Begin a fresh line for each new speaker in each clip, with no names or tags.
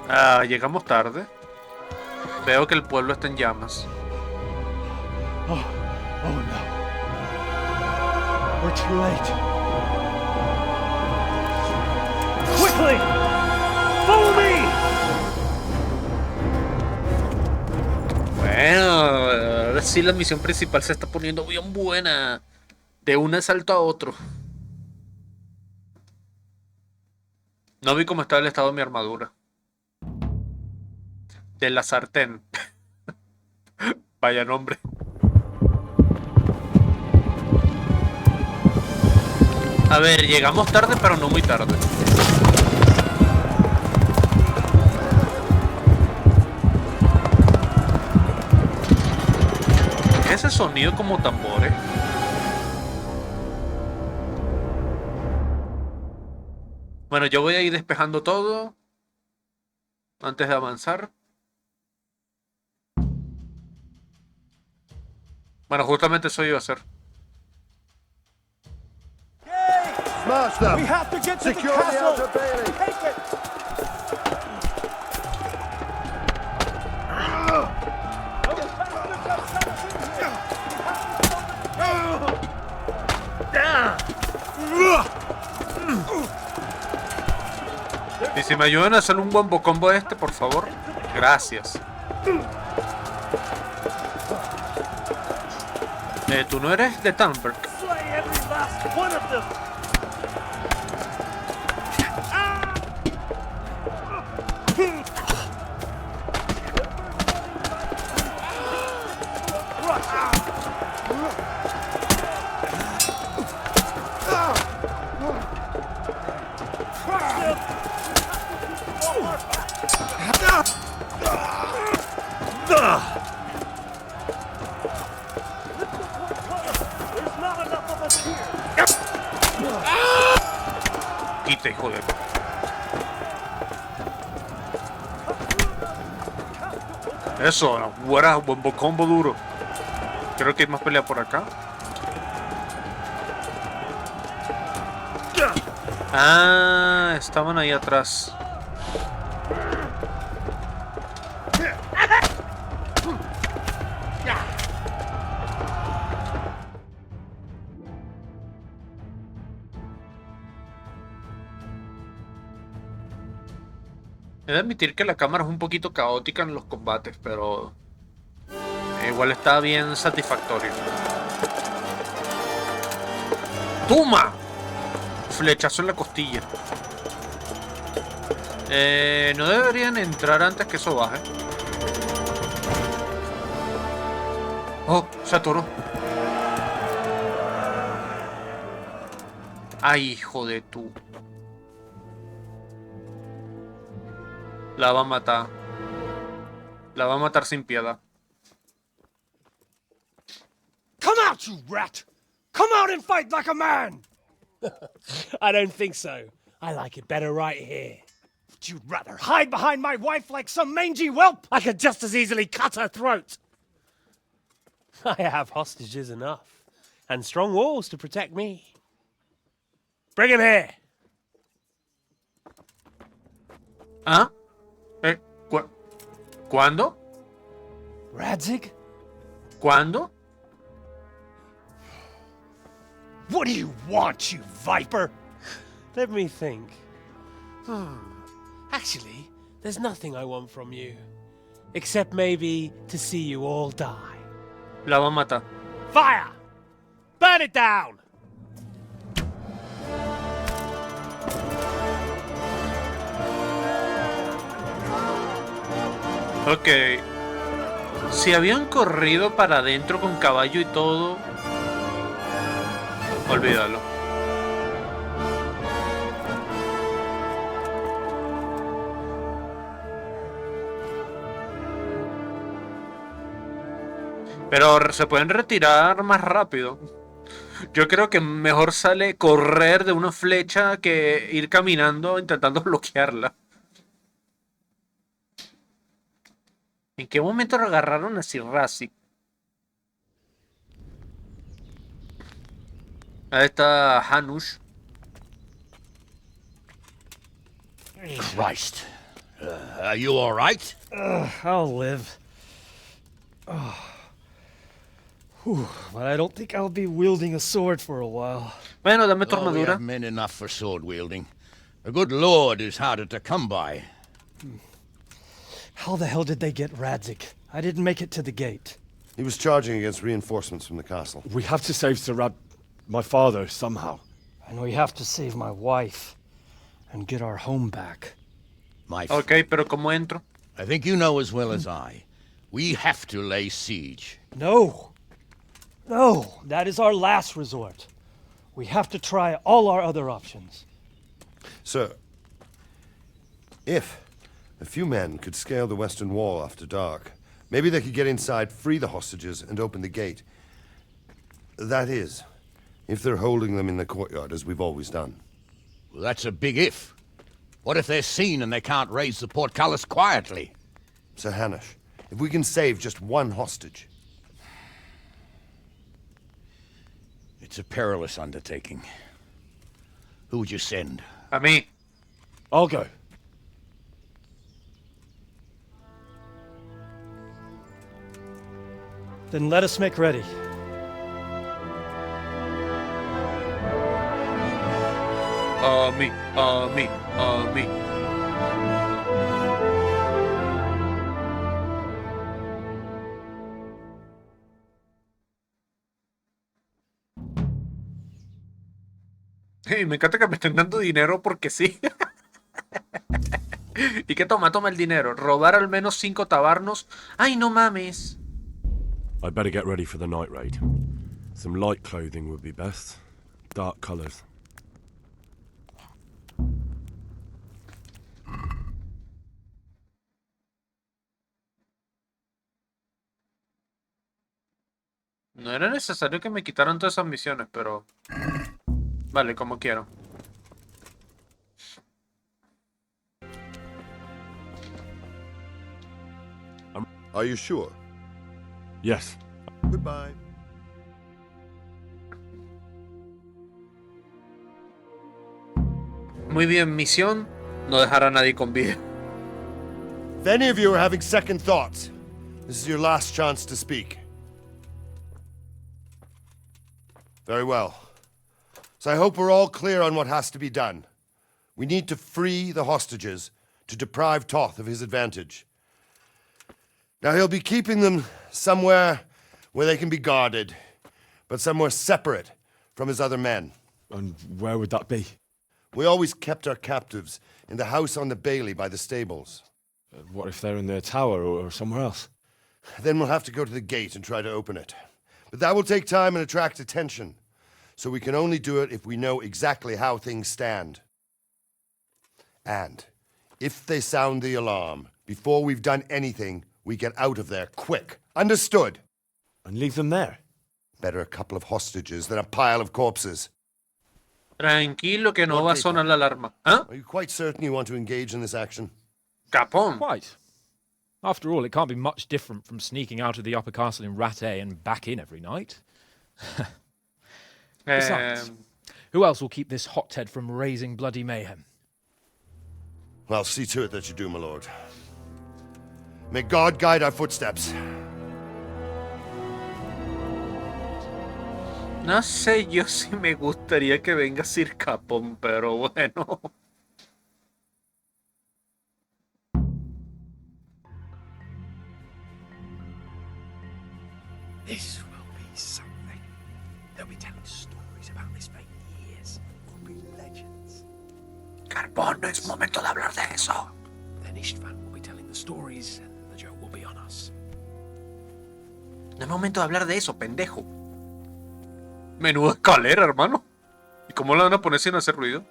Ah, llegamos tarde. Veo que el pueblo está en llamas.
Oh no. We're too late. Quickly! Follow me!
Bueno, ahora sí la misión principal se está poniendo bien buena. De un asalto a otro. No vi cómo estaba el estado de mi armadura. De la sartén. Vaya nombre. A ver, llegamos tarde, pero no muy tarde. Ese sonido como tambores. Bueno, yo voy a ir despejando todo antes de avanzar. Bueno, justamente eso iba a hacer.
Smash them! We have to get to Secure the castle! Take it!
Y si me ayudan a hacer un buen combo este, por favor. Gracias. Tú no eres de Tamblerg. Quita, hijo de... Eso, buena, buen combo duro. Creo que hay más pelea por acá. Ah, estaban ahí atrás. He de admitir que la cámara es un poquito caótica en los combates, pero igual está bien satisfactorio. ¡Toma! Flechazo en la costilla. No deberían entrar antes que eso baje. Oh, se atoró. Ay, hijo de tú. La va a matar. La va a matar sin piedad.
Come out, you rat! Come out and fight like a man! I don't think so. I like it better right here. Would you rather hide behind my wife like some mangy whelp? I could just as easily cut her throat. I have hostages enough, and strong walls to protect me. Bring him here.
¿Ah? ¿Cuándo?
Radzig?
¿Cuándo?
What do you want, you viper? Let me think. Actually, there's nothing I want from you. Except maybe to see you all die.
La va a matar.
Fire! Burn it down!
Ok. Si habían corrido para adentro con caballo y todo, olvídalo. Pero se pueden retirar más rápido. Yo creo que mejor sale correr de una flecha que ir caminando intentando bloquearla. ¿En qué momento agarraron a Sir Razi? Ahí está Hanush.
Christ.
Are you all right?
I'll live. But I don't think I'll be wielding a sword for a while.
Bueno, dame tu
Oh, we have
armadura.
men enough for sword wielding. A good lord is harder to come by.
How the hell did they get Radzik? I didn't make it to the gate.
He was charging against reinforcements from the castle.
We have to save Sir my father, somehow.
And we have to save my wife and get our home back.
My
Ok, pero ¿cómo entro?
I think you know as well as I. We have to lay siege.
No! No! That is our last resort. We have to try all our other options.
Sir, if a few men could scale the western wall after dark, maybe they could get inside, free the hostages, and open the gate. That is, if they're holding them in the courtyard, as we've always done.
Well, that's a big if. What if they're seen and they can't raise the portcullis quietly?
Sir Hanush, if we can save just one hostage.
It's a perilous undertaking. Who would you send?
A mí.
I'll go.
Then let us make ready.
A mí, a mí, a mí. Y me encanta que me estén dando dinero porque sí. Y que toma el dinero. Robar al menos 5 tabarnos. Ay, no mames.
I'd better get ready for the night raid. Some light clothing would be best. Dark colours.
No era necesario que me quitaran todas esas misiones, pero... Vale, como quiero.
Are you sure?
Yes.
Goodbye.
Muy bien, misión. No dejar a nadie con vida.
If any of you are having second thoughts, this is your last chance to speak. Very well. So I hope we're all clear on what has to be done. We need to free the hostages to deprive Toth of his advantage. Now he'll be keeping them somewhere where they can be guarded, but somewhere separate from his other men.
And where would that be?
We always kept our captives in the house on the bailey by the stables.
What if they're in their tower or somewhere else?
Then we'll have to go to the gate and try to open it. But that will take time and attract attention. So we can only do it if we know exactly how things stand. And if they sound the alarm, before we've done anything, we get out of there quick. Understood?
And leave them there?
Better a couple of hostages than a pile of corpses.
Tranquilo que no va a sonar la alarma. ¿Ah?
Are you quite certain you want to engage in this action?
Capón.
Quite. After all, it can't be much different from sneaking out of the upper castle in Rattay and back in every night. Besides, who else will keep this hothead from raising bloody mayhem?
Well, see to it that you do, my lord. May God guide our footsteps.
No sé yo si me gustaría que venga Sir Capón, pero bueno.
This will be something. They'll be telling stories about this for years. Will be legends.
Carbón, no es momento de hablar de eso.
Then Istvan will be telling the stories, and the joke will be on us.
No es momento de hablar de eso, pendejo. Menuda escalera, hermano. ¿Y cómo la van a poner sin hacer ruido?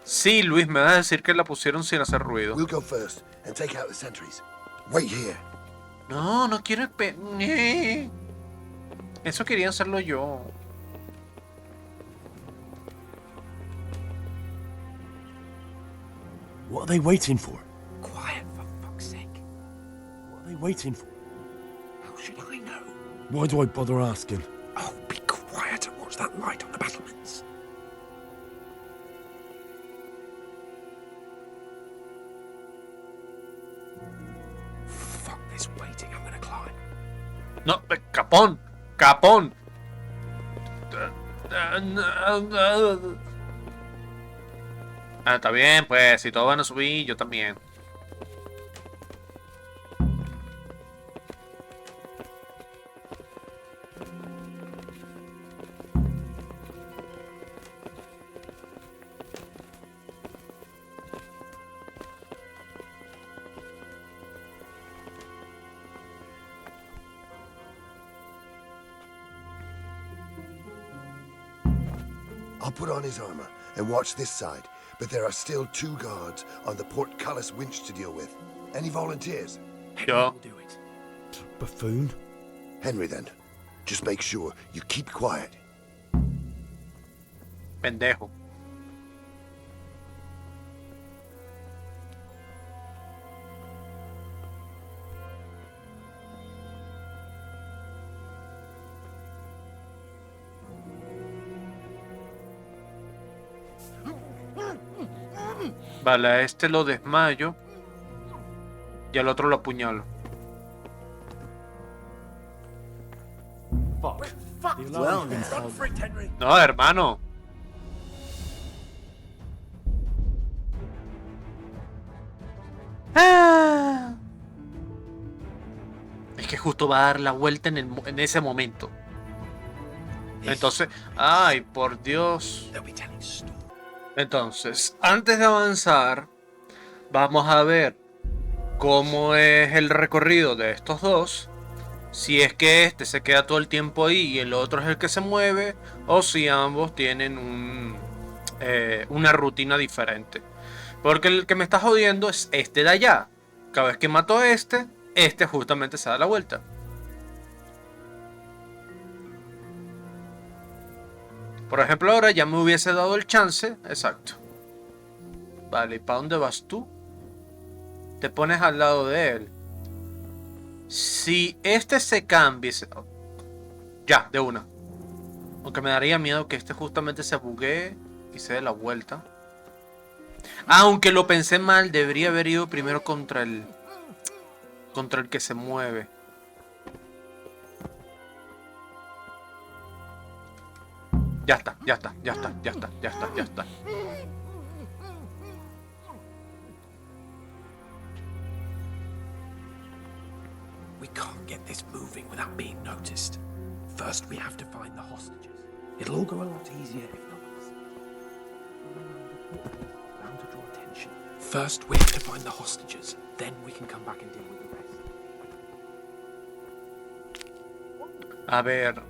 Sí, Luis, me vas a decir que la pusieron sin hacer ruido.
We'll go first and take out the sentries. Wait here.
No, no quiero Eso quería hacerlo yo.
What are they waiting for?
Quiet, for fuck's sake.
What are they waiting for?
How should I know?
Why do I bother asking?
Oh, be quiet and watch that light on the battlements. is waiting. I'm gonna climb.
No, capón, capón. Ah, está bien, pues, si todos van a subir, yo también.
I'll put on his armor and watch this side, but there are still 2 guards on the portcullis winch to deal with. Any volunteers?
Yo.
We'll do it.
Buffoon?
Henry, then. Just make sure you keep quiet.
Pendejo. Vale, a este lo desmayo y al otro lo apuñalo.
Run for it, Henry.
No, hermano. Es que justo va a dar la vuelta en ese momento. Entonces, ay, por Dios.
They'll be telling stories.
Entonces, antes de avanzar, vamos a ver cómo es el recorrido de estos dos. Si es que este se queda todo el tiempo ahí y el otro es el que se mueve, o si ambos tienen una rutina diferente. Porque el que me está jodiendo es este de allá. Cada vez que mato a este justamente se da la vuelta. Por ejemplo, ahora ya me hubiese dado el chance. Exacto. Vale, ¿y para dónde vas tú? Te pones al lado de él. Si este se cambia... Ya, de una. Aunque me daría miedo que este justamente se buguee y se dé la vuelta. Aunque lo pensé mal, debería haber ido primero contra el que se mueve. Ya está, ya está, ya está, ya está, ya está, ya está.
We can't get this moving without being noticed. First, we have to find the hostages. It'll all go a lot easier if no one sees. Bound to draw attention. First, we have to find the hostages. Then we can come back and deal with the rest.
A ver.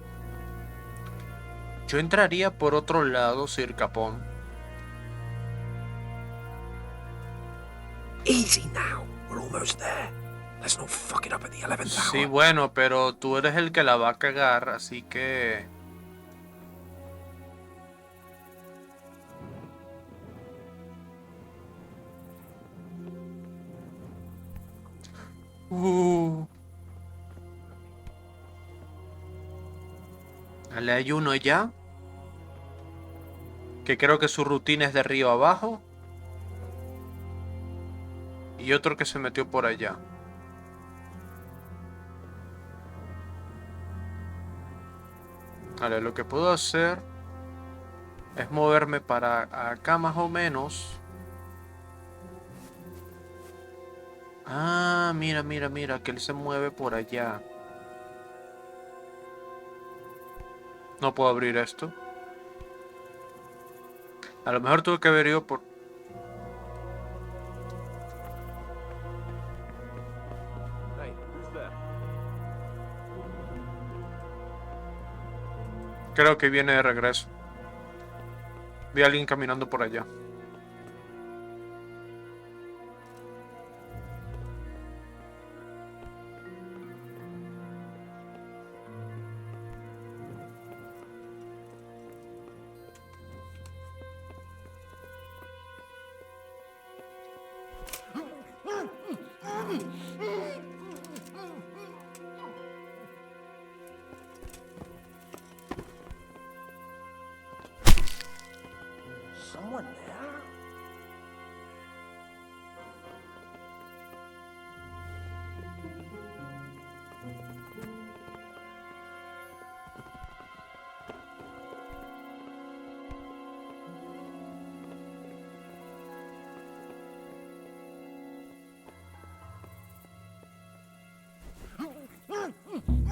Yo entraría por otro lado, Sir Capón.
Easy now. We're almost there. Let's not fuck it up at the 11th hour.
Sí, bueno, pero tú eres el que la va a cagar, así que... Vale, hay uno ya. Que creo que su rutina es de arriba abajo. Y otro que se metió por allá. Vale, lo que puedo hacer es moverme para acá más o menos. Ah, mira, mira, mira, que él se mueve por allá. No puedo abrir esto. A lo mejor tuve que haber ido por... Creo que viene de regreso. Vi a alguien caminando por allá.
Someone there?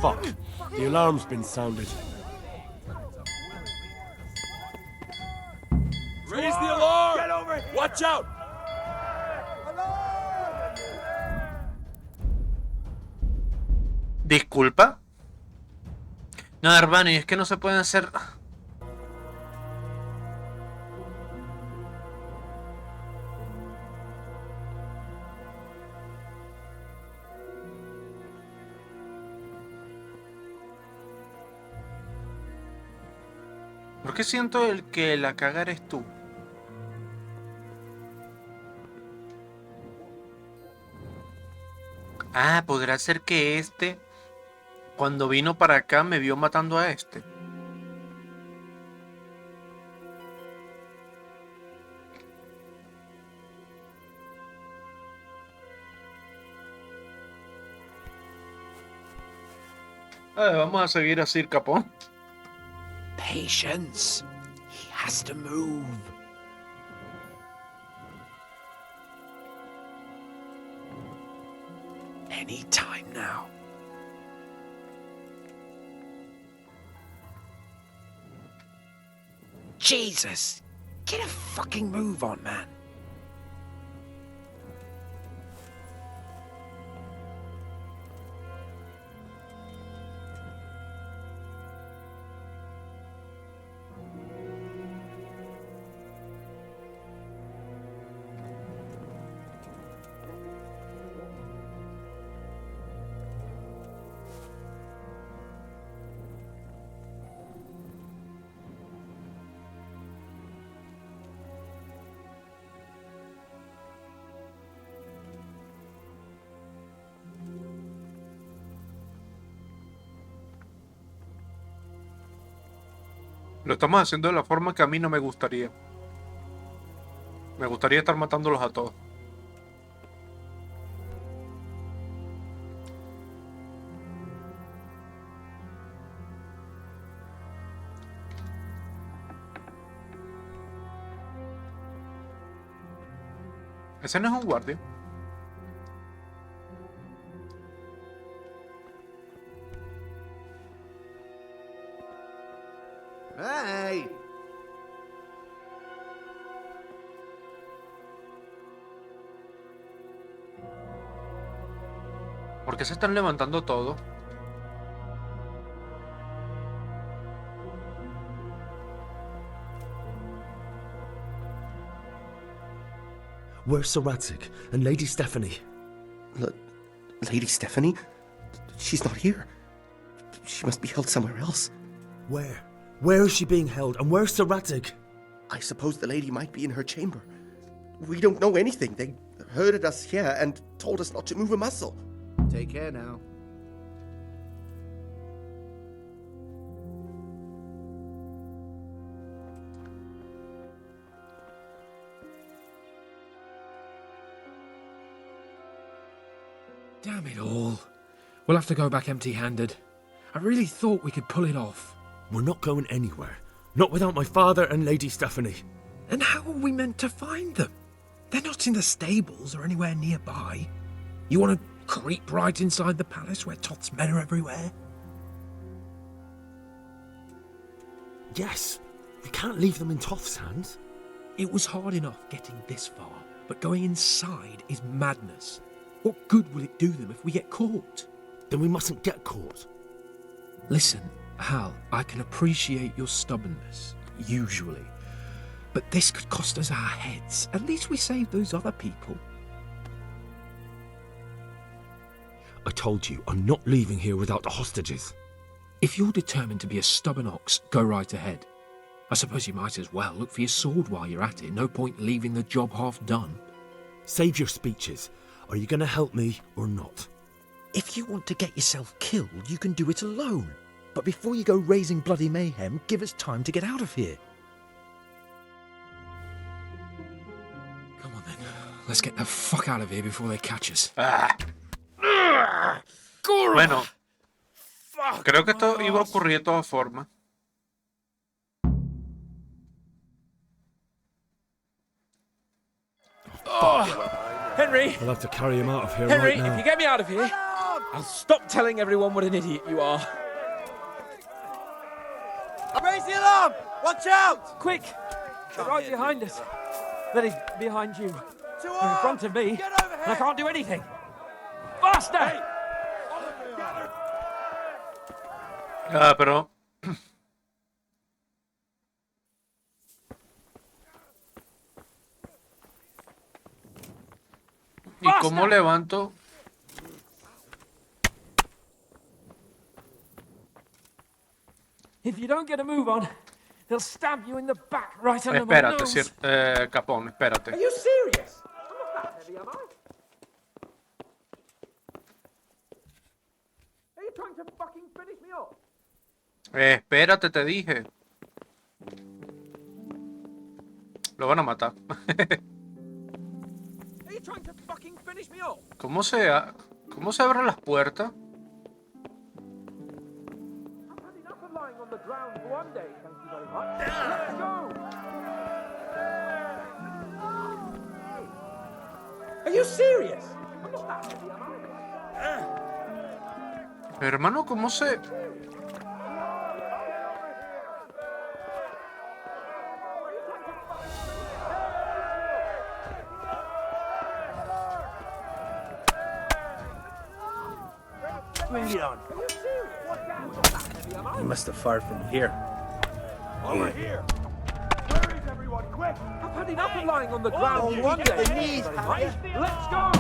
Fuck. The alarm's been sounded.
Raise the alarm! Get over here! Watch out!
¿Disculpa? No, hermano, y es que no se pueden hacer... ¿Por qué siento el que la caga eres tú? Ah, podrá ser que este, cuando vino para acá, me vio matando a este. Vamos a seguir así, capón.
Patience. He has to move. Any time now. Jesus! Get a fucking move on, man.
Lo estamos haciendo de la forma que a mí no me gustaría. Me gustaría estar matándolos a todos. Ese no es un guardia.
Hey!
¿Por qué se están levantando todos?
Where's Sir Radzig and Lady Stephanie?
Lady Stephanie? She's not here. She must be held somewhere else.
Where? Where is she being held, and where's Sir Radzig?
I suppose the lady might be in her chamber. We don't know anything. They herded us here and told us not to move a muscle.
Take care now.
Damn it all. We'll have to go back empty-handed. I really thought we could pull it off.
We're not going anywhere. Not without my father and Lady Stephanie.
And how are we meant to find them? They're not in the stables or anywhere nearby. You want to creep right inside the palace where Toth's men are everywhere?
Yes. We can't leave them in Toth's hands.
It was hard enough getting this far, but going inside is madness. What good will it do them if we get caught?
Then we mustn't get caught.
Listen, Hal, I can appreciate your stubbornness, usually. But this could cost us our heads. At least we saved those other people.
I told you, I'm not leaving here without the hostages.
If you're determined to be a stubborn ox, go right ahead. I suppose you might as well look for your sword while you're at it. No point leaving the job half done.
Save your speeches. Are you going to help me or not?
If you want to get yourself killed, you can do it alone. But before you go raising bloody mayhem, give us time to get out of here.
Come on then. Let's get the fuck out of here before they catch us.
Bueno, creo que esto iba a ocurrir de todas formas.
Henry!
I'll have to carry him out of here
Henry,
right now.
if you get me out of here...
I'll stop telling everyone what an idiot you are.
Raise the alarm! Watch out!
Quick! They're right behind us. That is, behind you. They're in front of me, and I can't do anything. Faster!
Ah, pero... ¿Y cómo levanto?
If you don't get a move on, they'll stab you in the back right under my
Espérate,
nose.
Capón, espérate.
Are you serious? I'm not that heavy, am I? Are you trying to fucking finish me off?
Espérate, te dije. Lo van a matar.
Are you trying to fucking finish me off?
¿Cómo se abren las puertas?
I've had enough of lying on the ground for one day, thank you very much. Let's go! Are you serious? I'm not that heavy, am I?
Hermano, ¿cómo se...?
Bring it on. He must have fired from here.
Over here! Where is everyone? Quick!
I've had enough of lying on the ground for one day.
the
thank you
knees,
very
have
much.
you?
Let's go!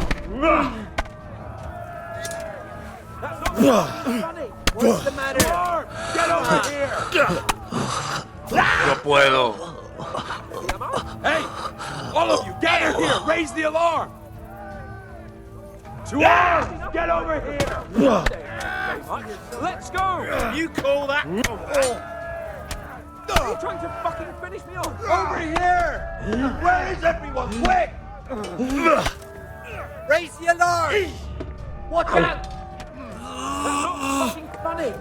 That's not funny.
What's the matter? Get over here!
Yo puedo.
Hey! All of you, gather here! Raise the alarm! To arms! Get over here!
Let's go!
You call that?
Are you trying to fucking finish me off?
Over here! Where is everyone? Quick! Raise the alarm!
Watch out! That's not fucking funny.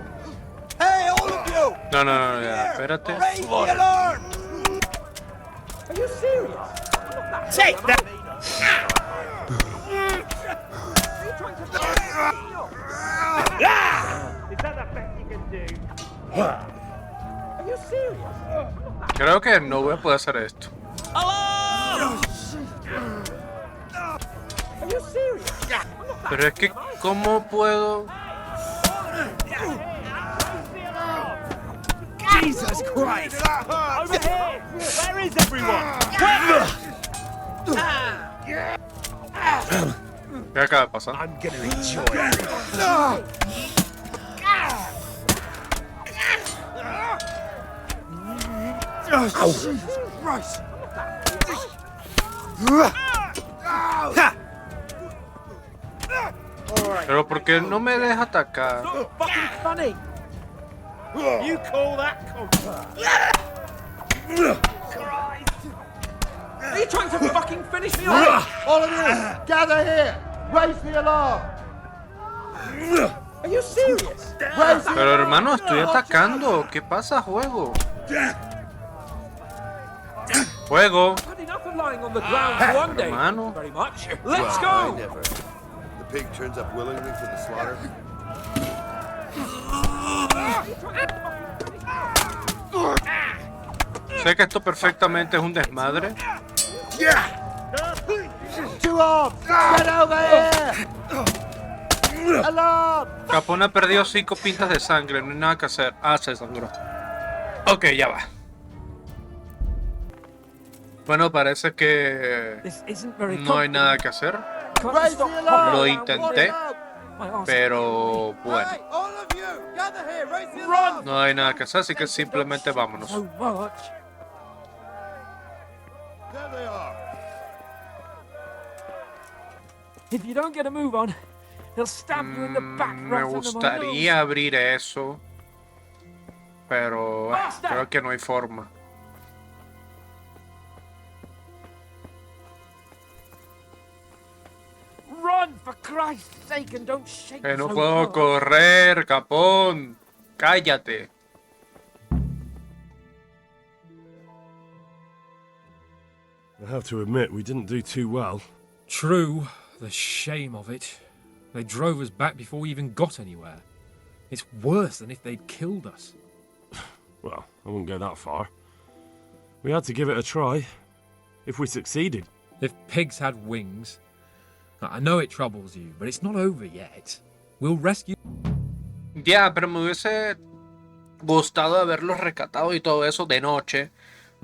Hey, all of you!
No, ya, espérate.
Raise the alarm!
Are you serious?
Take that!
Are you trying to fucking finish me off?
Is that the best you can do?
Are you serious?
Creo que no voy a poder hacer esto.
Alarm!
Are you serious?
Pero es que, ¿cómo puedo...?
Jesus Christ!
Over here! Where is everyone?
¿Qué acaba de pasar?
I'm gonna enjoy it. Jesus Christ!
Pero ¿por qué no me deja atacar?
Fucking funny.
You call that
Are you trying to fucking finish me off?
All of you, gather here! Raise the alarm!
Are you serious?
Pero hermano, estoy atacando. ¿Qué pasa, juego? Juego.
I've had enough of lying on the ground for one day. Thank you very much. Let's
I
go!
never. The pig turns up willingly for the slaughter.
Sé que esto perfectamente es un desmadre.
Two arms! Get over here! Alarm!
Capón ha perdido 5 pintas de sangre, no hay nada que hacer. Ah, se sangró. Ok, ya va. Bueno, parece que
This isn't very
no hay nada que hacer.
Raise the alarm!
Lo intenté, pero bueno,
Hey, all of you, gather here! Raise the alarm!
no hay nada que hacer, así que simplemente vámonos.
so much.
There they are.
If you don't get a move on, they'll stab you in the back
Me
right under my nose.
gustaría abrir eso, pero creo que no hay forma.
Run, for Christ's sake, and don't shake
Que no
so
puedo
hard.
correr, Capón. Cállate.
I have to admit, we didn't do too well.
True, the shame of it. They drove us back before we even got anywhere. It's worse than if they'd killed us.
Well, I wouldn't go that far. We had to give it a try. If we succeeded.
If pigs had wings... I know it troubles you, but it's not over yet. We'll rescue...
Ya, pero me hubiese gustado haberlos rescatado y todo eso de noche.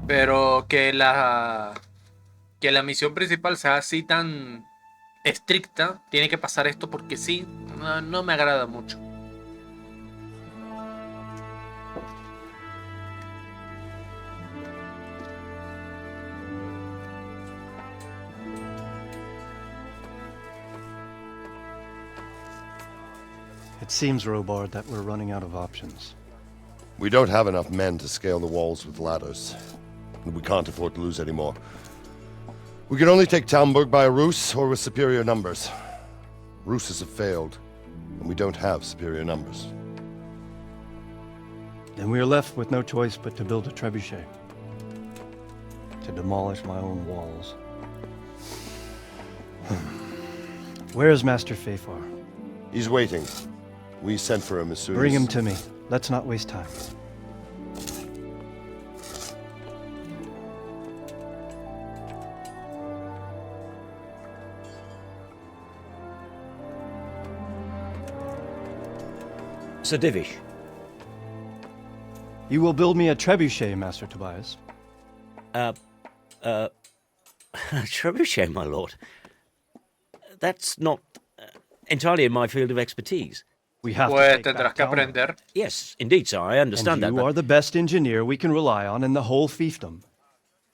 Pero que la misión principal sea así tan estricta, tiene que pasar esto porque sí, no me agrada mucho.
It seems, Robard, that we're running out of options.
We don't have enough men to scale the walls with ladders. And we can't afford to lose any more. We can only take Tamblerg by a ruse or with superior numbers. Ruses have failed, and we don't have superior numbers.
Then we are left with no choice but to build a trebuchet. To demolish my own walls. Where is Master Fafar?
He's waiting. We sent for him as soon as...
Bring him to me. Let's not waste time.
Sir Divish.
You will build me a trebuchet, Master Tobias.
Trebuchet, my lord. That's not entirely in my field of expertise.
We have
Pues
to take
tendrás
back
que
Tamblerg.
aprender.
Yes, indeed, sir, I understand
And
that.
you are the best engineer we can rely on in the whole fiefdom.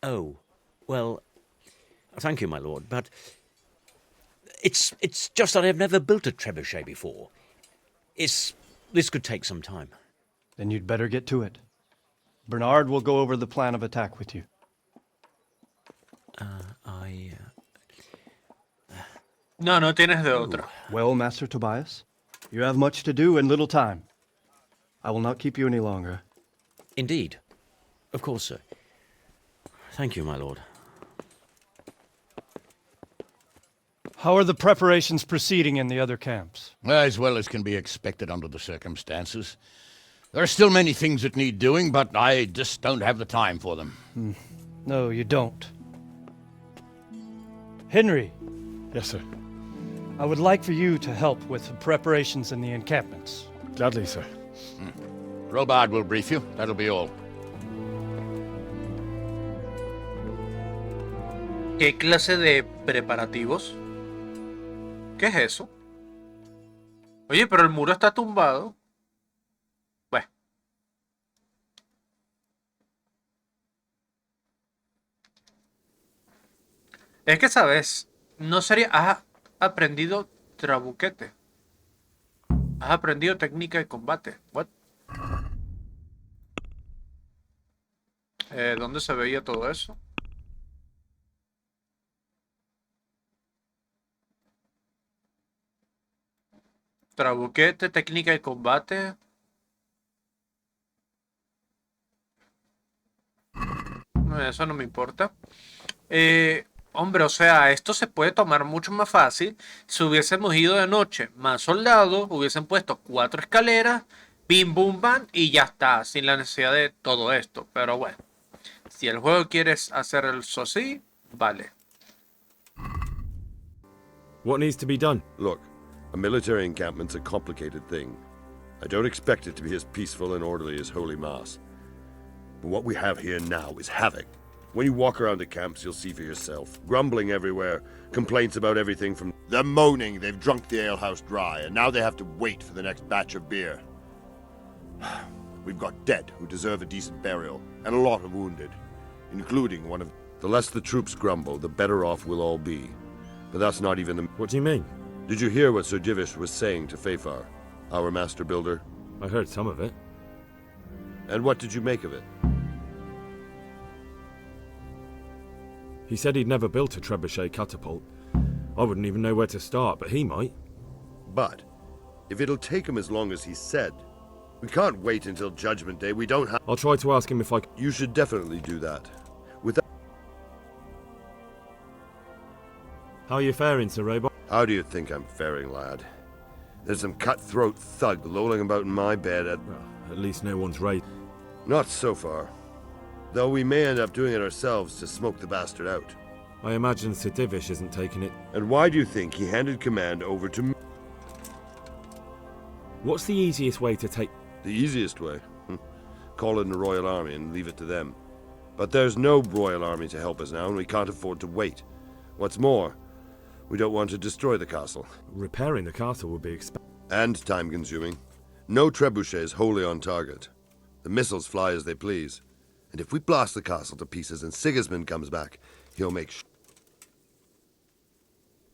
Oh, well, thank you, my lord, but it's just that I've never built a trebuchet before. This could take some time.
Then you'd better get to it. Bernard will go over the plan of attack with you.
No tienes de otra.
Well, Master Tobias, you have much to do and little time. I will not keep you any longer.
Indeed. Of course, sir. Thank you, my lord.
How are the preparations proceeding in the other camps?
As well as can be expected under the circumstances. There are still many things that need doing, but I just don't have the time for them.
No, you don't. Henry.
Yes, sir.
I would like for you to help with the preparations in the encampments.
Gladly, sir.
Robard will brief you. That'll be all.
¿Qué clase de preparativos? ¿Qué es eso? Oye, pero el muro está tumbado. Bueno. Es que, ¿sabes? No sería... Has aprendido trabuquete. Has aprendido técnica de combate. What? ¿Dónde se veía todo eso? Trabuquete, técnica de combate. Eso no me importa. Hombre, o sea, esto se puede tomar mucho más fácil si hubiésemos ido de noche. Más soldados, hubiesen puesto 4 escaleras, bim, bum, bam, y ya está, sin la necesidad de todo esto. Pero bueno, si el juego quieres hacer el así, vale.
What needs to be done?
Look, a military encampment's a complicated thing. I don't expect it to be as peaceful and orderly as Holy Mass. But what we have here now is havoc. When you walk around the camps, you'll see for yourself. Grumbling everywhere, complaints about everything from...
They're moaning they've drunk the alehouse dry, and now they have to wait for the next batch of beer. We've got dead who deserve a decent burial, and a lot of wounded, including one of...
The less the troops grumble, the better off we'll all be. But that's not even the...
What do you mean?
Did you hear what Sir Divish was saying to Fafar, our master builder?
I heard some of it.
And what did you make of it?
He said he'd never built a trebuchet catapult. I wouldn't even know where to start, but he might.
But, if it'll take him as long as he said, we can't wait until Judgment Day. We don't have...
I'll try to ask him if I...
You should definitely do that. Without...
How are you faring, Sir Robard?
How do you think I'm faring, lad? There's some cutthroat thug lolling about in my bed at...
Well, at least no one's raised.
Not so far. Though we may end up doing it ourselves to smoke the bastard out.
I imagine Sir Divish isn't taking it.
And why do you think he handed command over to me?
What's the easiest way to take...
The easiest way? Call in the Royal Army and leave it to them. But there's no Royal Army to help us now, and we can't afford to wait. What's more, we don't want to destroy the castle.
Repairing the castle would be
and time-consuming. No trebuchets wholly on target. The missiles fly as they please. And if we blast the castle to pieces and Sigismund comes back, he'll make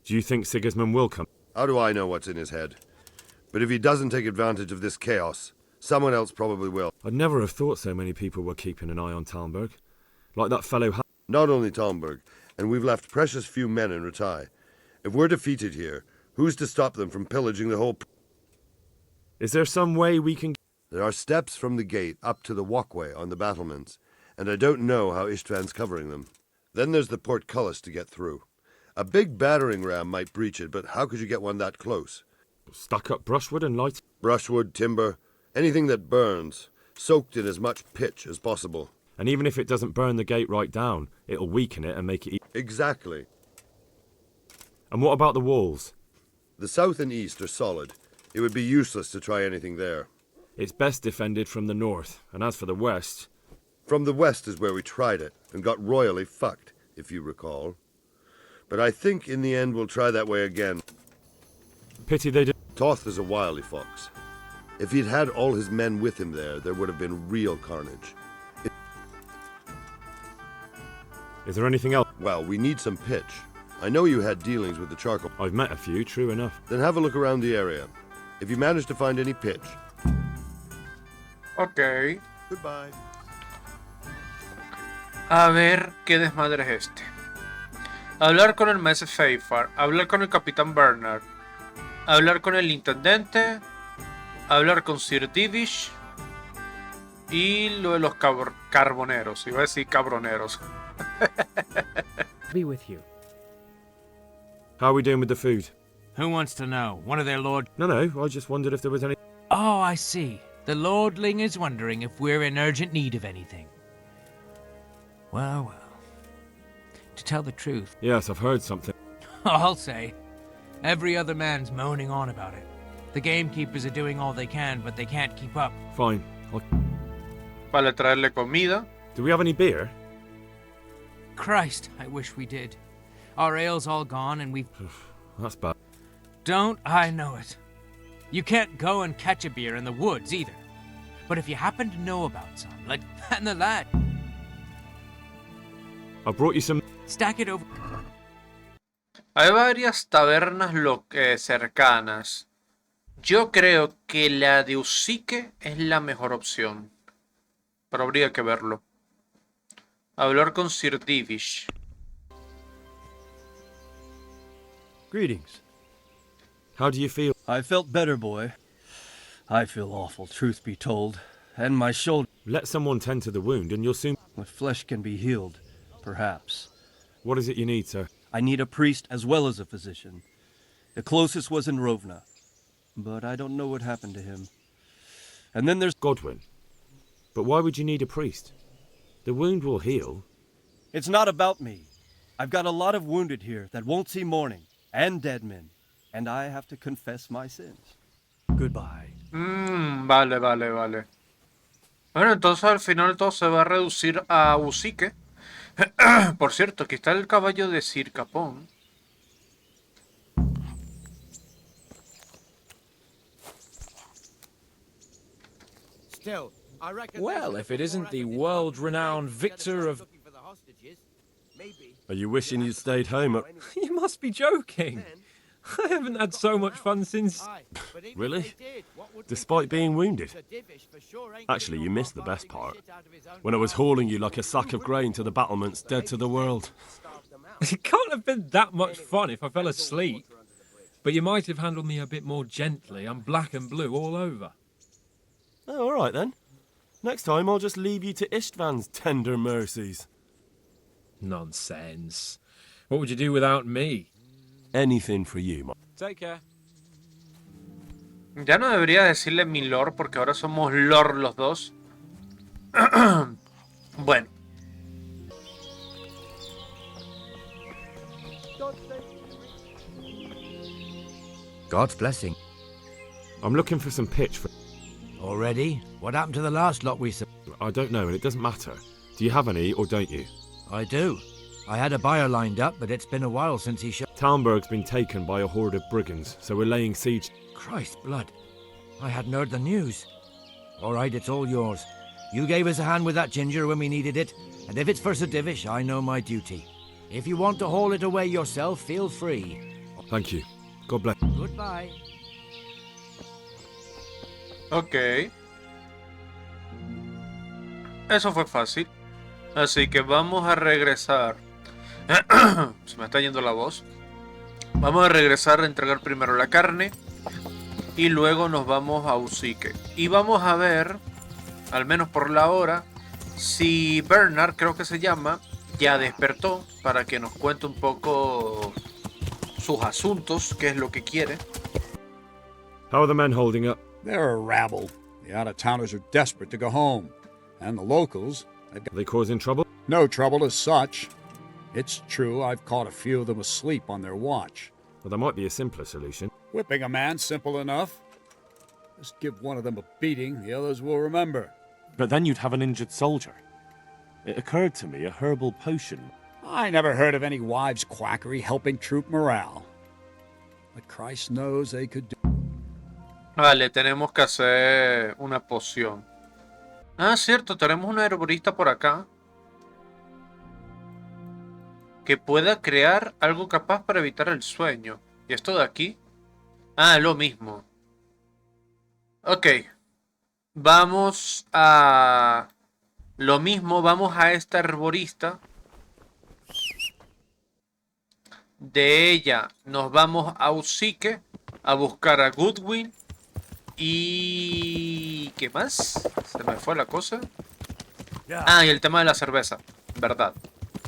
Do you think Sigismund will come?
How do I know what's in his head? But if he doesn't take advantage of this chaos, someone else probably will.
I'd never have thought so many people were keeping an eye on Tamblerg. Like that fellow...
Not only Tamblerg, and we've left precious few men in Ratai. If we're defeated here, who's to stop them from pillaging the whole...
Is there some way we can...
There are steps from the gate up to the walkway on the battlements, and I don't know how Istvan's covering them. Then there's the portcullis to get through. A big battering ram might breach it, but how could you get one that close?
Stuck up brushwood and light?
Brushwood, timber, anything that burns, soaked in as much pitch as possible.
And even if it doesn't burn the gate right down, it'll weaken it and make it...
Exactly.
And what about the walls?
The south and east are solid. It would be useless to try anything there.
It's best defended from the north, and as for the west...
From the west is where we tried it, and got royally fucked, if you recall. But I think in the end we'll try that way again.
Pity they did...
Toth is a wily fox. If he'd had all his men with him there would have been real carnage.
Is there anything else?
Well, we need some pitch. I know you had dealings with the charcoal.
I've met a few, true enough.
Then have a look around the area. If you manage to find any pitch.
Ok.
Goodbye.
A ver qué desmadre es este. Hablar con el Maese Feifar. Hablar con el Capitán Bernard. Hablar con el Intendente. Hablar con Sir Divish. Y lo de los carboneros. Iba a decir cabroneros.
Be with you.
How are we doing with the food?
Who wants to know? One of their lord...
No, I just wondered if there was any...
Oh, I see. The lordling is wondering if we're in urgent need of anything. Well. To tell the truth...
Yes, I've heard something.
I'll say. Every other man's moaning on about it. The gamekeepers are doing all they can, but they can't keep up.
Fine.
Vale, traerle comida.
Do we have any beer?
Christ, I wish we did. Our ale's all gone and we've...
That's bad.
Don't I know it. You can't go and catch a beer in the woods either. But if you happen to know about some, like Pat and the lad...
I brought you some...
Stack it over...
Hay varias tabernas cercanas. Yo creo que la de Usique es la mejor opción. Pero habría que verlo. Hablar con Sir Divish.
Greetings.
How do you feel?
I felt better, boy. I feel awful, truth be told. And my shoulder...
Let someone tend to the wound and you'll soon...
My flesh can be healed, perhaps.
What is it you need, sir?
I need a priest as well as a physician. The closest was in Rovna, but I don't know what happened to him. And then there's...
Godwin. But why would you need a priest? The wound will heal.
It's not about me. I've got a lot of wounded here that won't see morning, and dead men, and I have to confess my sins. Goodbye.
Vale. Bueno, entonces al final todo se va a reducir a Usique. Por cierto, aquí está el caballo de Sir Capón.
Well, if it isn't the world-renowned victor of...
Are you wishing you'd stayed home?
You must be joking. I haven't had so much fun since...
Really? Despite being wounded? Actually, you missed the best part. When I was hauling you like a sack of grain to the battlements, dead to the world.
It can't have been that much fun if I fell asleep. But you might have handled me a bit more gently. I'm black and blue all over.
Oh, all right then. Next time I'll just leave you to Istvan's tender mercies.
Nonsense. What would you do without me?
Anything for you, Mike.
Take care.
Ya no debería decirle mi lord porque ahora somos lord los dos. Bueno.
God's blessing.
I'm looking for some pitch for...
Already? What happened to the last lot we saw?
I don't know, and it doesn't matter. Do you have any, or don't you?
I do. I had a buyer lined up, but it's been a while since he showed...
Tamblerg's been taken by a horde of brigands, so we're laying siege...
Christ blood. I hadn't heard the news. All right, it's all yours. You gave us a hand with that ginger when we needed it, and if it's for Sir Divish, I know my duty. If you want to haul it away yourself, feel free.
Thank you. God bless.
Goodbye.
Ok. Eso fue fácil. Así que vamos a regresar. Se me está yendo la voz. Vamos a regresar a entregar primero la carne. Y luego nos vamos a Usique. Y vamos a ver, al menos por la hora, si Bernard, creo que se llama, ya despertó para que nos cuente un poco sus asuntos, qué es lo que quiere.
How are the men holding up?
They're a rabble. The out-of-towners are desperate to go home. And the locals...
Are they causing trouble?
No trouble as such. It's true I've caught a few of them asleep on their watch.
Well, there might be a simpler solution.
Whipping a man, simple enough. Just give one of them a beating, the others will remember.
But then you'd have an injured soldier. It occurred to me a herbal potion.
I never heard of any wives' quackery helping troop morale. But Christ knows they could do...
Vale, tenemos que hacer una poción. Ah, cierto, tenemos una herborista por acá. Que pueda crear algo capaz para evitar el sueño. ¿Y esto de aquí? Ah, lo mismo. Ok. Vamos a... Lo mismo, vamos a esta herborista. De ella nos vamos a Usique a buscar a Goodwin. Y... ¿qué más? Se me fue la cosa. Ah, y el tema de la cerveza. Verdad.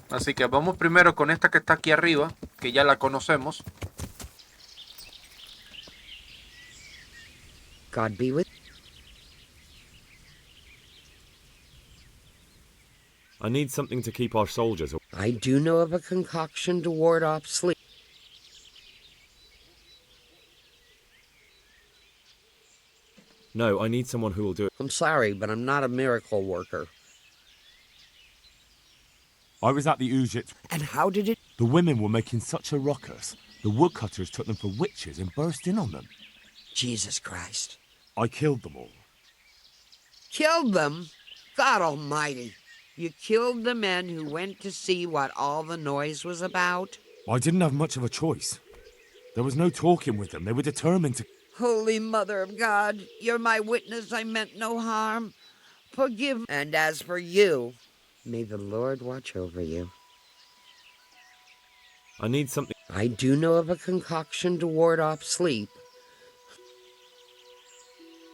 Así que vamos primero con esta que está aquí arriba, que ya la conocemos.
God be with...
I need something to keep our soldiers away.
I do know of a concoction to ward off sleep.
No, I need someone who will do it.
I'm sorry, but I'm not a miracle worker.
I was at the Ujit.
And how did it...
The women were making such a ruckus. The woodcutters took them for witches and burst in on them.
Jesus Christ.
I killed them all.
Killed them? God almighty. You killed the men who went to see what all the noise was about?
I didn't have much of a choice. There was no talking with them. They were determined to...
Holy Mother of God, you're my witness I meant no harm. Forgive. And as for you, may the Lord watch over you.
I need something...
I do know of a concoction to ward off sleep.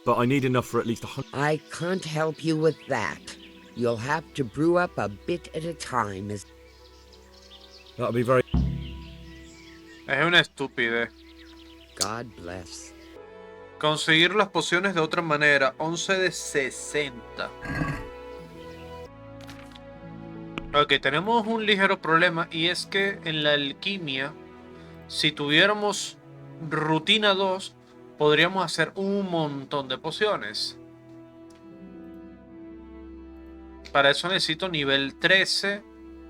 But I need enough for at least 100...
I can't help you with that. You'll have to brew up a bit at a time.
That'll be very...
Es una estupidez.
God bless.
Conseguir las pociones de otra manera. 11 de 60. Ok, tenemos un ligero problema. Y es que en la alquimia, si tuviéramos rutina 2, podríamos hacer un montón de pociones. Para eso necesito nivel 13.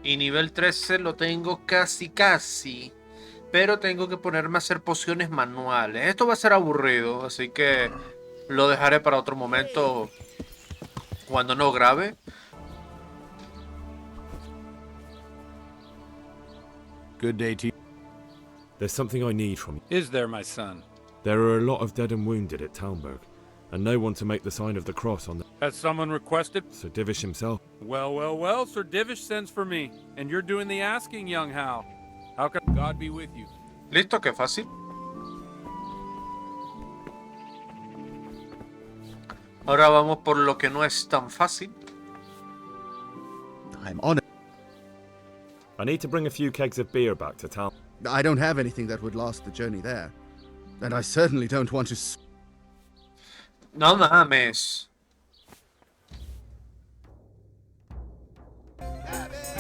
Y nivel 13 lo tengo casi. Pero tengo que ponerme a hacer pociones manuales. Esto va a ser aburrido, así que lo dejaré para otro momento cuando no grabe.
Good day to you.
There's something I need from you.
Is there, my son?
There are a lot of dead and wounded at Tamblerg, and no one to make the sign of the cross on the...
Has someone requested?
Sir Divish himself.
Well, Sir Divish sends for me, and you're doing the asking, young Hal. How can God be with you?
Listo, qué fácil. Ahora vamos por lo que no es tan fácil.
I'm on it.
I need to bring a few kegs of beer back to town.
I don't have anything that would last the journey there. And I certainly don't want to...
No mames.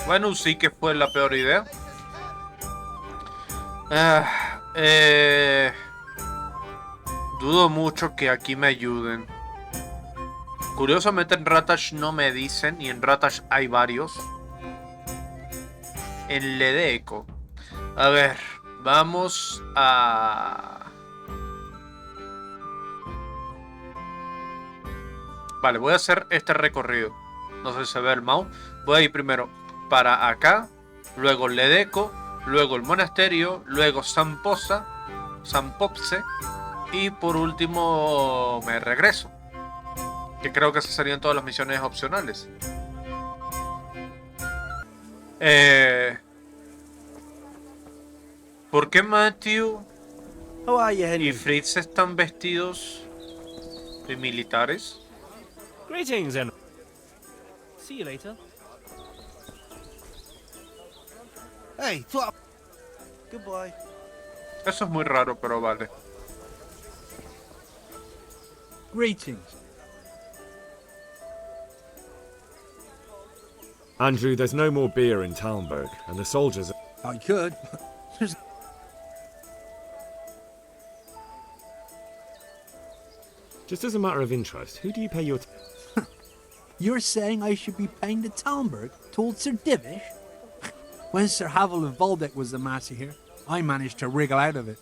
Bueno, sí que fue la peor idea. Dudo mucho que aquí me ayuden. Curiosamente en Ratash no me dicen, y en Ratash hay varios. En Ledeco. A ver, vamos a... Vale, voy a hacer este recorrido. No sé si se ve el mouse. Voy a ir primero para acá, luego Ledeco, luego el monasterio, luego Samposa, Sampopse, y por último me regreso. Que creo que esas serían todas las misiones opcionales. ¿Por qué Matthew y Fritz están vestidos de militares?
Greetings, and see you later.
Hey, goodbye.
Eso es muy raro, pero vale.
Greetings.
Andrew, there's no more beer in Tamblerg, and the soldiers...
I could.
Just as a matter of interest, who do you pay your...
You're saying I should be paying the Tamblerg told Sir Divish? When Sir Havel of Waldeck was the master here, I managed to wriggle out of it.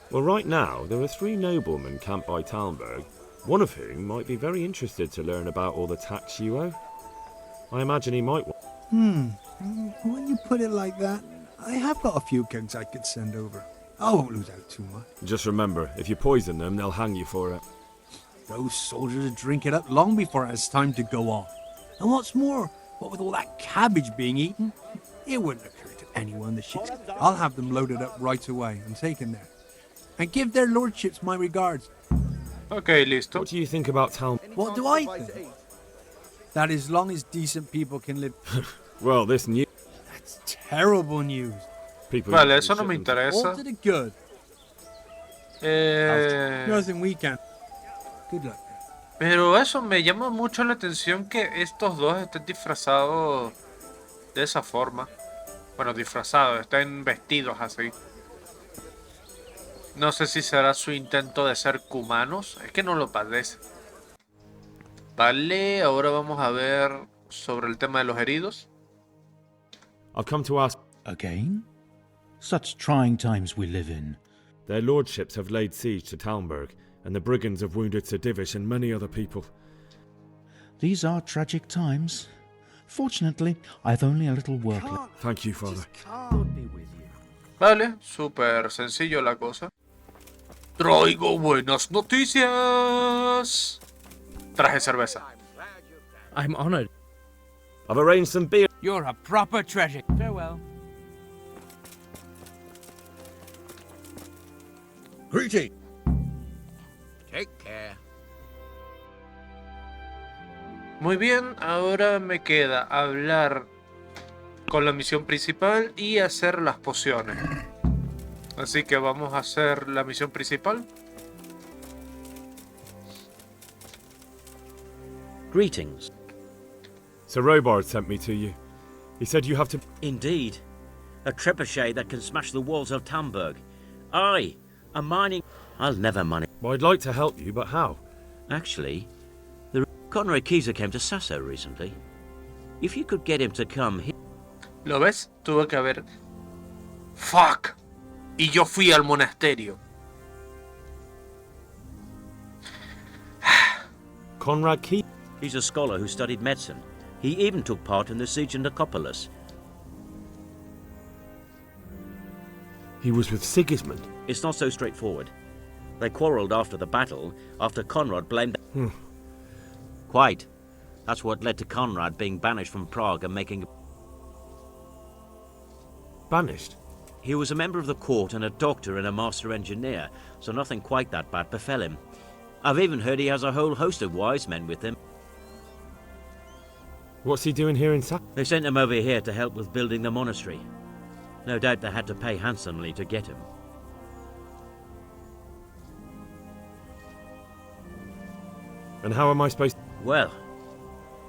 Well, right now, there are 3 noblemen camped by Tamblerg, one of whom might be very interested to learn about all the tax you owe. I imagine he might...
When you put it like that, I have got a few kegs I could send over. I won't lose out too much.
Just remember, if you poison them, they'll hang you for it.
Those soldiers would drink it up long before it has time to go off. And what's more, what with all that cabbage being eaten, it wouldn't occur to anyone the shit's... I'll have them loaded up right away and taken there. And give their lordships my regards.
Okay, listo.
What do you think about town?
What do I think? That as long as decent people can live...
Well, this new...
That's terrible news.
People
vale, eso no me interesa.
All to the good. Nothing we can... Good luck.
Pero eso me llama mucho la atención, que estos dos estén disfrazados de esa forma. Bueno, disfrazados, estén vestidos así. No sé si será su intento de ser cumanos. Es que no lo parece. Vale, ahora vamos a ver sobre el tema de los heridos.
I've come to ask...
Again? Such trying times we live in.
Their lordships have laid siege to Tamblerg, and the brigands have wounded Sir Divish and many other people.
These are tragic times. Fortunately, I've only a little work left.
Thank you, Father.
Vale, súper sencillo la cosa. Traigo buenas noticias. Traje cerveza.
I'm honored.
I've arranged some beer.
You're a proper treasure. Farewell.
Greeting. Take care.
Muy bien, ahora me queda hablar con la misión principal y hacer las pociones. Así que vamos a hacer la misión principal.
Greetings.
Sir Robard sent me to you. He said you have to...
Indeed. A trebuchet that can smash the walls of Tamblerg. Aye, a mining... I'll never manage.
Well, I'd like to help you, but how?
Actually, the Conrad Keyser came to Sasso recently. If you could get him to come here...
¿Lo ves? Tuve que haber... Fuck. Y yo fui al monasterio.
Conrad Key...
He's a scholar who studied medicine. He even took part in the siege in Nicopolis.
He was with Sigismund.
It's not so straightforward. They quarrelled after the battle, after Conrad blamed... Quite. That's what led to Conrad being banished from Prague and making...
Banished?
He was a member of the court and a doctor and a master engineer, so nothing quite that bad befell him. I've even heard he has a whole host of wise men with him.
What's he doing here in Sasso?
They sent him over here to help with building the monastery. No doubt they had to pay handsomely to get him.
And how am I supposed to...
Well,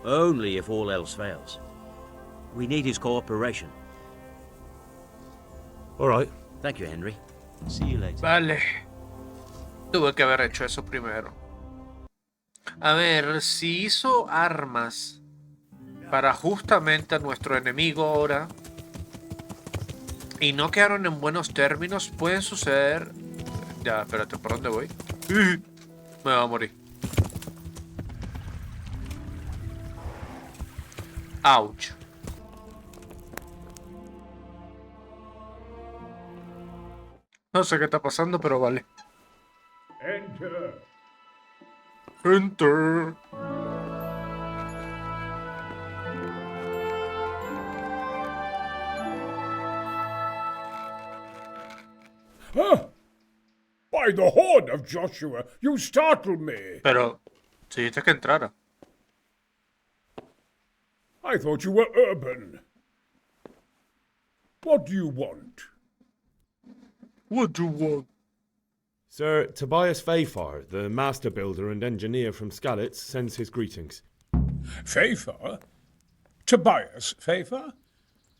only if all else fails. We need his cooperation.
All right.
Thank you, Henry. See you later.
Vale. Tuve que haber hecho eso primero. A ver, si hizo armas para justamente a nuestro enemigo ahora y no quedaron en buenos términos, pueden suceder... Ya, espérate, ¿por dónde voy? Me va a morir. Ouch. No sé qué está pasando, pero vale.
Enter.
Enter.
Huh? By the horn of Joshua, you startle me.
Pero, si dijiste que entrara.
I thought you were urban. What do you want?
What do you want?
Sir Tobias Fayfar, the master builder and engineer from Skalitz, sends his greetings.
Fayfar? Tobias Fayfar?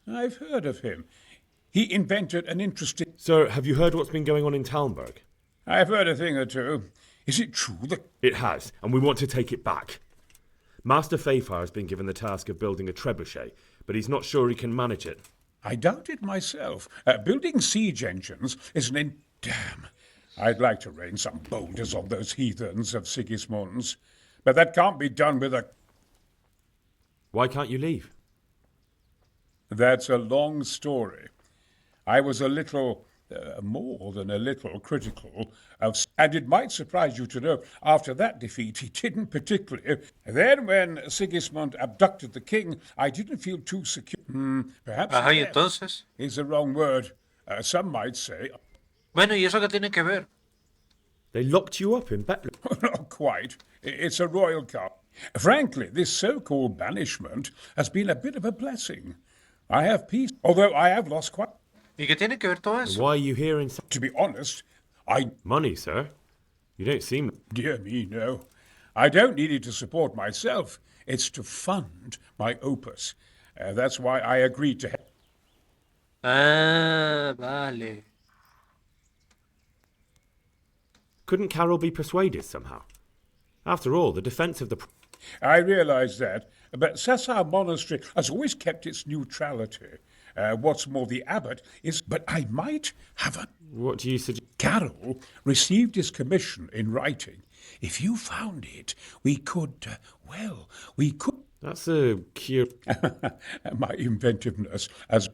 I've heard of him. He invented an interesting...
Sir, have you heard what's been going on in Tamblerg?
I've heard a thing or two. Is it true that...
It has, and we want to take it back. Master Fayfar has been given the task of building a trebuchet, but he's not sure he can manage it.
I doubt it myself. Building siege engines is an... Damn. I'd like to rain some boulders on those heathens of Sigismund's. But that can't be done with a...
Why can't you leave?
That's a long story. I was a little, more than a little, critical of... And it might surprise you to know, after that defeat, he didn't particularly... Then when Sigismund abducted the king, I didn't feel too secure. Perhaps
entonces.
Is the wrong word. Some might say...
Bueno, ¿y eso qué tiene que ver?
They locked you up in Bethlehem.
Not quite. It's a royal cup. Frankly, this so-called banishment has been a bit of a blessing. I have peace, although I have lost quite...
¿Y qué tiene que ver todo eso?
Why are you here in...
To be honest, I...
Money, sir? You don't seem...
Dear me, no. I don't need it to support myself. It's to fund my opus. That's why I agreed to...
Ah, vale.
Couldn't Carol be persuaded somehow? After all, the defense of the...
I realize that, but Sassau Monastery has always kept its neutrality. What's more, the abbot is... But I might have a...
What do you suggest?
Carol received his commission in writing. If you found it, we could... we could...
That's a cure...
My inventiveness has...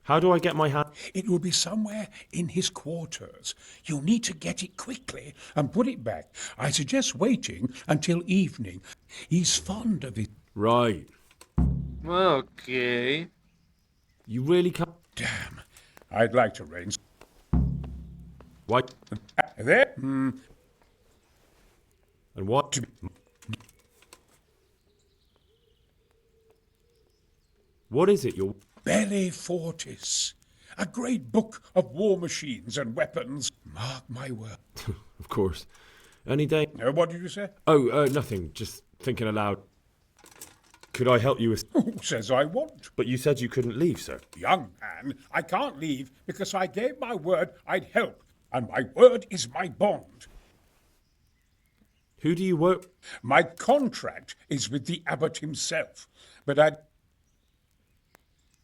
How do I get my hand...
It will be somewhere in his quarters. You'll need to get it quickly and put it back. I suggest waiting until evening. He's fond of it.
Right.
Okay.
You really can't...
Damn. I'd like to rain...
What?
There...
And what? What is it you're...
Belli Fortis. A great book of war machines and weapons. Mark my word.
Of course. Any day...
What did you say?
Oh, nothing. Just thinking aloud. Could I help you with...
Who says I won't?
But you said you couldn't leave, sir.
Young man, I can't leave because I gave my word I'd help. And my word is my bond.
Who do you work...
My contract is with the abbot himself. But I...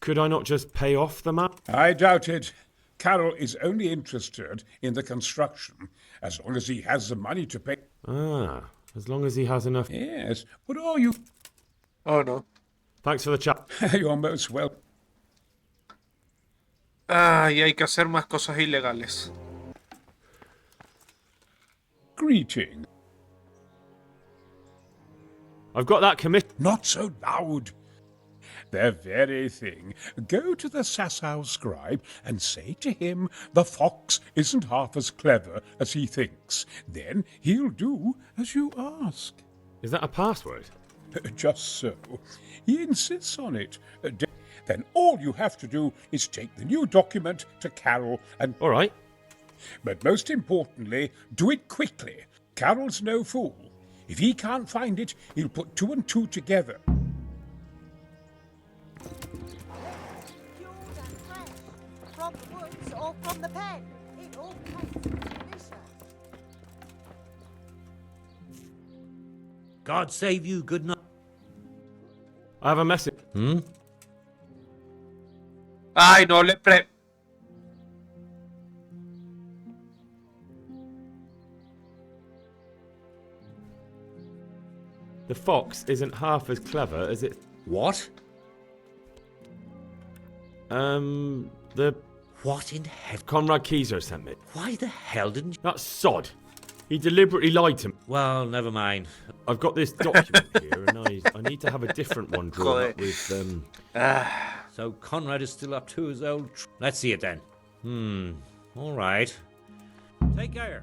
Could I not just pay off the map?
I doubt it. Carol is only interested in the construction, as long as he has the money to pay.
Ah, as long as he has enough...
Yes, but are you...
Oh, no.
Thanks for the chat.
You're most welcome.
Ah, y hay que hacer más cosas ilegales.
Greeting.
I've got that commission.
Not so loud. The very thing. Go to the Sassau scribe and say to him the fox isn't half as clever as he thinks. Then he'll do as you ask.
Is that a password?
Just so. He insists on it. Then all you have to do is take the new document to Carol and...
All right.
But most importantly, do it quickly. Carol's no fool. If he can't find it, he'll put 2 and 2 together.
From the woods or from the pen. In all cases, delicious.
God save you, good night.
I have a message.
Ay, no le pre...
The fox isn't half as clever as it...
What?
The...
What in heaven?
Conrad Keyser sent me.
Why the hell didn't you...
That sod. He deliberately lied to me.
Well, never mind.
I've got this document here, and I need to have a different one drawn up with,
So Conrad is still up to his old... Let's see it then. All right. Take care.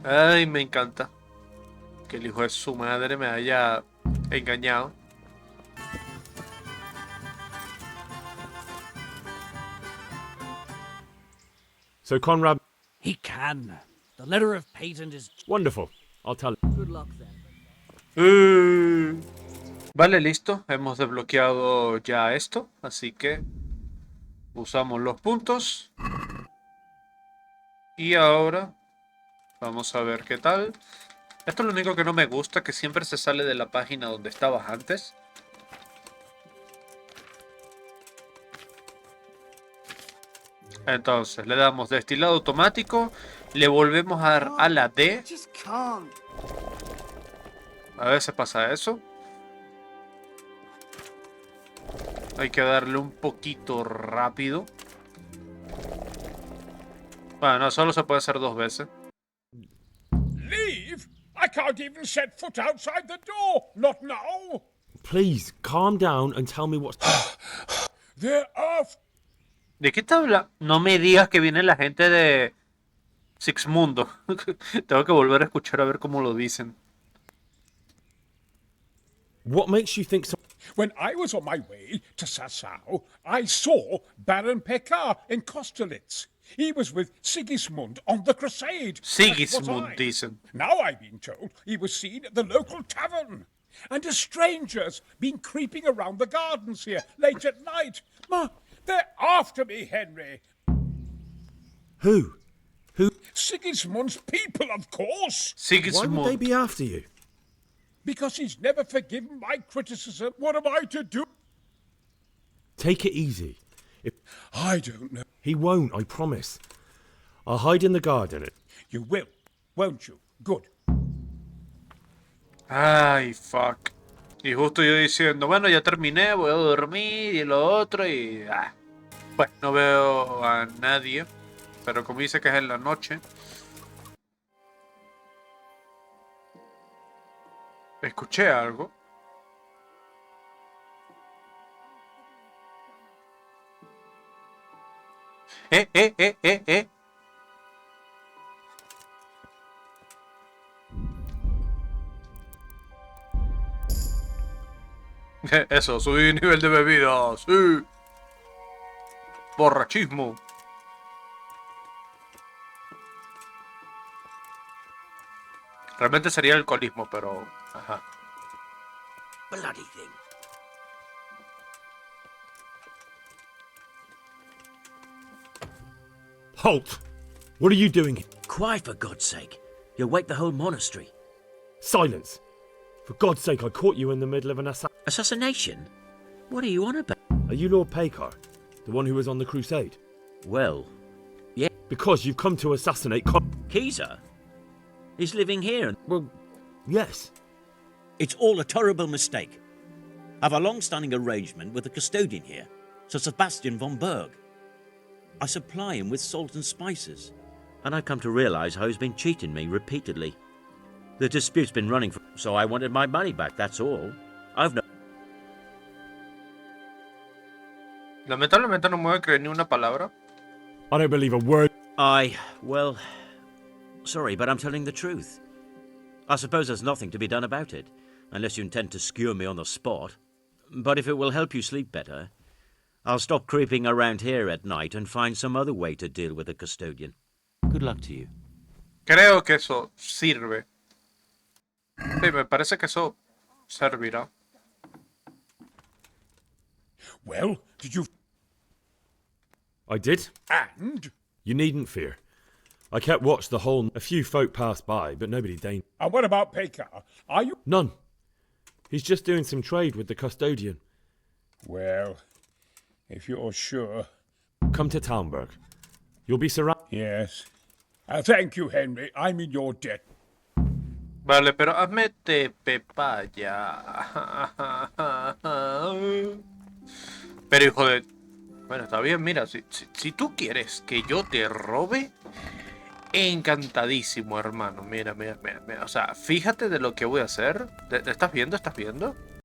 Ay, me encanta que el hijo de su madre me haya engañado.
So Conrad...
He can. The letter of patent is...
Wonderful. I'll tell him.
Good luck then.
Vale, listo. Hemos desbloqueado ya esto. Así que usamos los puntos. Y ahora vamos a ver qué tal. Esto es lo único que no me gusta, que siempre se sale de la página donde estabas antes. Entonces, le damos destilado automático. Le volvemos a dar a la D. A veces pasa eso. Hay que darle un poquito rápido. Bueno, solo se puede hacer 2 veces.
Leave? I can't even set foot outside the door. Not now.
Please, calm down and tell me what's...
There are...
¿De qué te habla? No me digas que viene la gente de Mundo. Tengo que volver a escuchar a ver cómo lo dicen.
What makes you think so?
When I was on my way to Sassau, I saw Baron Pekar in Kostelitz. He was with Sigismund on the crusade.
Sigismund, dicen.
Now I've been told he was seen at the local tavern. And a stranger's been creeping around the gardens here late at night. They're after me, Henry.
Who?
Sigismund's people, of course.
Sigismund.
Why would they be after you?
Because he's never forgiven my criticism. What am I to do?
Take it easy.
I don't know.
He won't, I promise. I'll hide in the garden.
You will, won't you? Good.
Ay, fuck. Y justo yo diciendo, bueno, ya terminé, voy a dormir y lo otro y... Bueno, no veo a nadie. Pero como dice que es en la noche. Escuché algo. Eso, subí nivel de bebida, sí. Borrachismo. Realmente sería alcoholismo, pero... Ajá.
Bloody thing.
Halt! What are you doing?
Quiet, for God's sake. You'll wake the whole monastery.
Silence! For God's sake, I caught you in the middle of an
Assassination? What are you on about?
Are you Lord Pekar? The one who was on the crusade?
Well, yeah.
Because you've come to assassinate
Keyser? He's living here.
Well, yes.
It's all a terrible mistake. I've a long-standing arrangement with the custodian here, Sir Sebastian von Berg. I supply him with salt and spices, and I've come to realise how he's been cheating me repeatedly. The dispute's been running for... so I wanted my money back, that's all. I've no...
Lamentablemente no me voy a creer ni una palabra.
I don't believe a word.
Well... Sorry, but I'm telling the truth. I suppose there's nothing to be done about it, unless you intend to skewer me on the spot. But if it will help you sleep better, I'll stop creeping around here at night and find some other way to deal with the custodian. Good luck to you.
Creo que eso sirve. Sí, me parece que eso servirá.
Well, did you...
I did.
And?
You needn't fear. I kept watch the whole... A few folk passed by, but nobody deigned...
And what about Pekar? Are you...
None. He's just doing some trade with the custodian.
Well, if you're sure...
Come to Tamblerg. You'll be surrounded...
Yes. Thank you, Henry. I'm in your debt.
Vale, pero hazme TP para allá. Pero hijo de... Bueno, está bien, mira, si tú quieres que yo te robe, encantadísimo, hermano. Mira. O sea, fíjate de lo que voy a hacer. ¿Estás viendo? ¿Estás viendo?